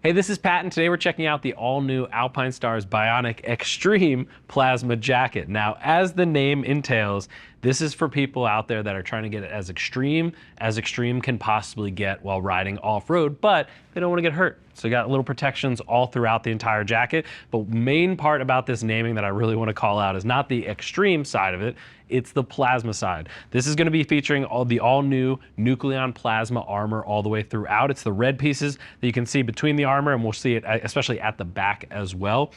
Hey, this is Pat, and today we're checking out the all-new Alpinestars Bionic Xtreme Plasma Jacket. Now, as the name entails, this is for people out there that are trying to get it as extreme can possibly get while riding off-road, but they don't want to get hurt. So you got little protections all throughout the entire jacket. But main part about this naming that I really want to call out is not the extreme side of it, it's the plasma side. This is going to be featuring the all-new Nucleon PLASMA armor all the way throughout. It's the red pieces that you can see between the armor, and we'll see it especially at the back as well.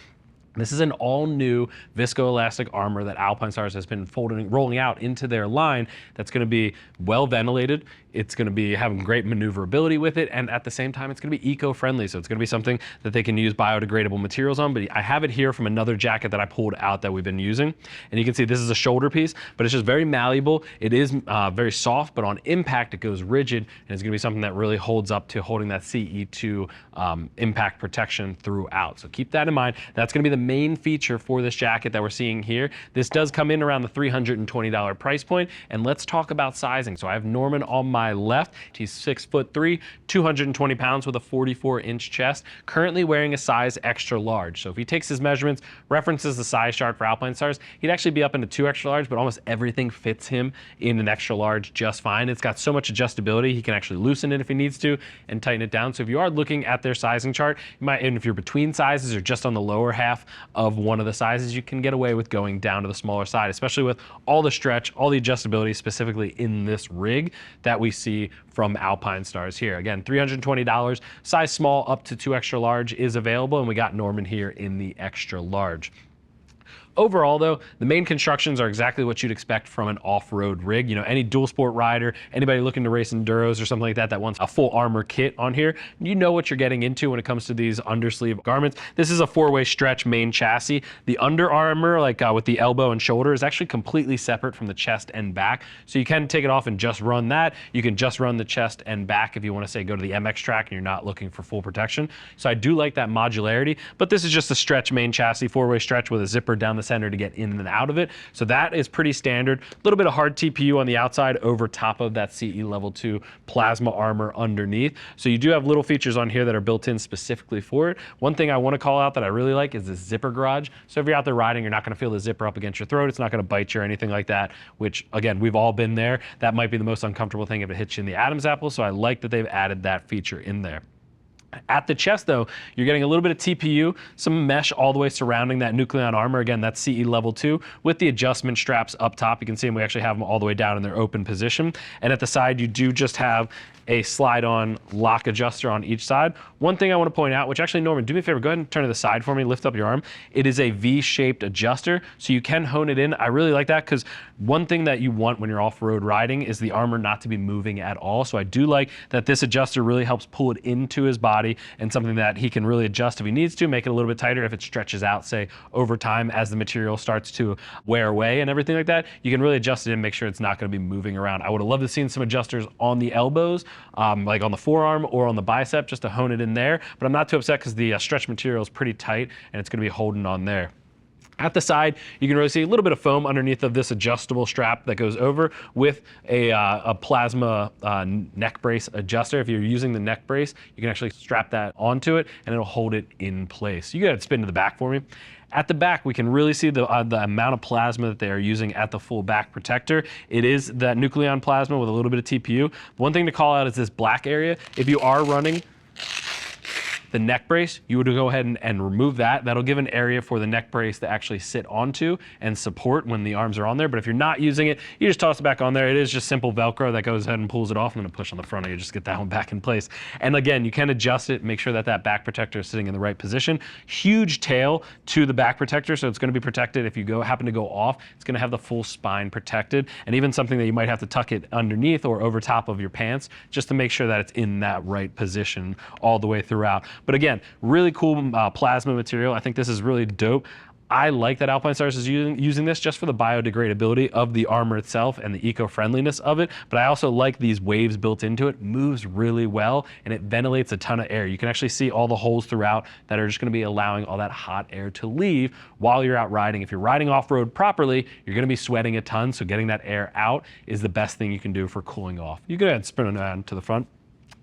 This is an all-new viscoelastic armor that Alpinestars has been rolling out into their line that's going to be well ventilated. It's going to be having great maneuverability with it, and at the same time, it's going to be eco-friendly. So it's going to be something that they can use biodegradable materials on. But I have it here from another jacket that I pulled out that we've been using. And you can see this is a shoulder piece, but it's just very malleable. It is very soft, but on impact, it goes rigid, and it's going to be something that really holds up to holding that CE2 impact protection throughout. So keep that in mind. That's going to be the main feature for this jacket that we're seeing here. This does come in around the $320 price point, and let's talk about sizing. So I have Norman on my left. He's 6'3", 220 pounds with a 44-inch chest, currently wearing a size extra large. So if he takes his measurements, references the size chart for Alpinestars, he'd actually be up into 2 extra large, but almost everything fits him in an extra large just fine. It's got so much adjustability, he can actually loosen it if he needs to and tighten it down. So if you are looking at their sizing chart, you might, and if you're between sizes or just on the lower half of one of the sizes, you can get away with going down to the smaller side, especially with all the stretch, all the adjustability, specifically in this rig that we see from Alpinestars here. Again, $320, size small up to 2 extra large is available, and we got Norman here in the extra large. Overall, though, the main constructions are exactly what you'd expect from an off-road rig. You know, any dual sport rider, anybody looking to race enduros or something like that that wants a full armor kit on here, you know what you're getting into when it comes to these undersleeve garments. This is a 4-way stretch main chassis. The under armor, like with the elbow and shoulder, is actually completely separate from the chest and back. So you can take it off and just run that. You can just run the chest and back if you want to say go to the MX track and you're not looking for full protection. So I do like that modularity, but this is just a stretch main chassis, 4-way stretch with a zipper down the center to get in and out of it. So that is pretty standard. A little bit of hard TPU on the outside over top of that CE level 2 plasma armor underneath. So you do have little features on here that are built in specifically for it. One thing I want to call out that I really like is this zipper garage. So if you're out there riding, you're not going to feel the zipper up against your throat. It's not going to bite you or anything like that, which again, we've all been there. That might be the most uncomfortable thing if it hits you in the Adam's apple. So I like that they've added that feature in there. At the chest, though, you're getting a little bit of TPU, some mesh all the way surrounding that Nucleon armor. Again, that's CE level 2 with the adjustment straps up top. You can see them, we actually have them all the way down in their open position. And at the side, you do just have a slide-on lock adjuster on each side. One thing I want to point out, which actually, Norman, do me a favor, go ahead and turn to the side for me, lift up your arm. It is a V-shaped adjuster, so you can hone it in. I really like that because one thing that you want when you're off-road riding is the armor not to be moving at all. So I do like that this adjuster really helps pull it into his body and something that he can really adjust if he needs to, make it a little bit tighter if it stretches out, say, over time as the material starts to wear away and everything like that. You can really adjust it and make sure it's not going to be moving around. I would have loved to have seen some adjusters on the elbows, like on the forearm or on the bicep, just to hone it in there. But I'm not too upset because the stretch material is pretty tight and it's going to be holding on there. At the side, you can really see a little bit of foam underneath of this adjustable strap that goes over with a plasma neck brace adjuster. If you're using the neck brace, you can actually strap that onto it and it'll hold it in place. You got to spin to the back for me. At the back, we can really see the amount of plasma that they are using at the full back protector. It is that Nucleon plasma with a little bit of TPU. One thing to call out is this black area. If you are running the neck brace, you would go ahead and remove that. That'll give an area for the neck brace to actually sit onto and support when the arms are on there. But if you're not using it, you just toss it back on there. It is just simple Velcro that goes ahead and pulls it off. I'm gonna push on the front, you just get that one back in place. And again, you can adjust it, make sure that that back protector is sitting in the right position. Huge tail to the back protector, so it's gonna be protected. If you happen to go off, it's gonna have the full spine protected, and even something that you might have to tuck it underneath or over top of your pants, just to make sure that it's in that right position all the way throughout. But again, really cool plasma material. I think this is really dope. I like that Alpinestars is using this just for the biodegradability of the armor itself and the eco-friendliness of it, but I also like these waves built into it. Moves really well, and it ventilates a ton of air. You can actually see all the holes throughout that are just going to be allowing all that hot air to leave while you're out riding. If you're riding off-road properly, you're going to be sweating a ton, so getting that air out is the best thing you can do for cooling off. You go ahead and spin it around to the front.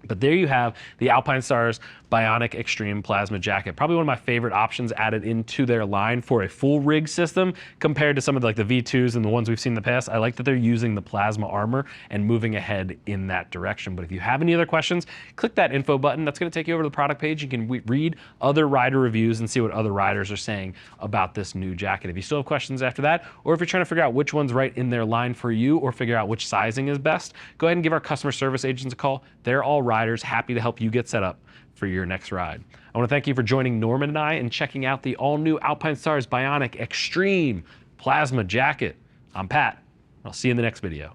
But there you have the Alpinestars Bionic Xtreme Plasma Jacket. Probably one of my favorite options added into their line for a full rig system compared to some of the V2s and the ones we've seen in the past. I like that they're using the plasma armor and moving ahead in that direction. But if you have any other questions, click that info button. That's going to take you over to the product page. You can read other rider reviews and see what other riders are saying about this new jacket. If you still have questions after that, or if you're trying to figure out which one's right in their line for you or figure out which sizing is best, go ahead and give our customer service agents a call. They're all riders, happy to help you get set up for your next ride. I want to thank you for joining Norman and I and checking out the all-new Alpinestars Bionic Xtreme Plasma Jacket. I'm Pat. I'll see you in the next video.